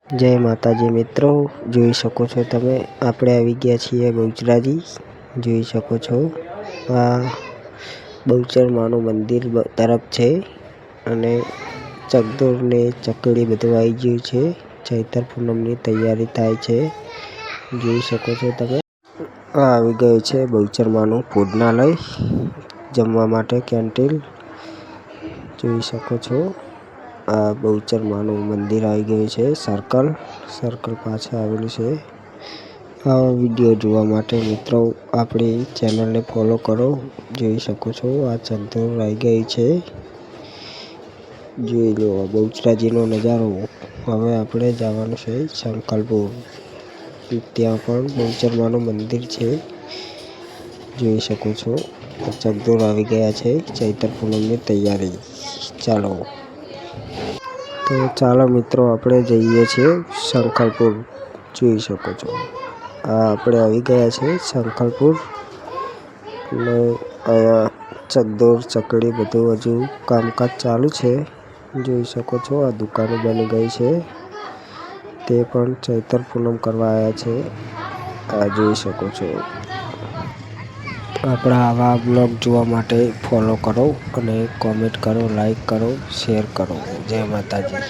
જય માતાજી મિત્રો, જોઈ શકો છો તમે આપણે આવી ગયા છીએ બહુચરાજી। જોઈ શકો છો આ બહુચર માનું મંદિર તરફ છે અને ચકદોર ને ચકડી બધું આવી ગયું છે। ચૈત્ર પૂનમની તૈયારી થાય છે। જોઈ શકો છો તમે આ આવી ગયું છે બહુચર માનું ભોજનાલય, જમવા માટે કેન્ટીન। જોઈ શકો છો આ બહુચર માનું મંદિર આવી ગયું છે। સર્કલ પાછળ આવેલું છે। આવા વિડીયો જોવા માટે મિત્રો આપણી ચેનલને ફોલો કરો। જોઈ શકો છો આ ચકદોર આવી ગઈ છે। જોઈ લો બહુચરાજીનો નજારો। હવે આપણે જવાનું છે સંકલપુર, ત્યાં પણ બહુચર માનું મંદિર છે। જોઈ શકો છો ચકદોર આવી ગયા છે ચૈત્ર પૂનમની તૈયારી। ચાલો મિત્રો આપણે જઈએ છીએ સંકલપુર। જોઈ શકો છો આ આપણે આવી ગયા છે સંકલપુર અને અહીંયા ચકદોર ચકડી બધું હજુ કામકાજ ચાલુ છે। જોઈ શકો છો આ દુકાનો બની ગઈ છે, તે પણ ચૈત્ર પૂનમ કરવા આવ્યા છે। આ જોઈ શકો છો આપણા આવા બ્લોગ જોવા માટે ફોલો કરો અને કોમેન્ટ કરો, લાઈક કરો, શેર કરો। જય માતાજી।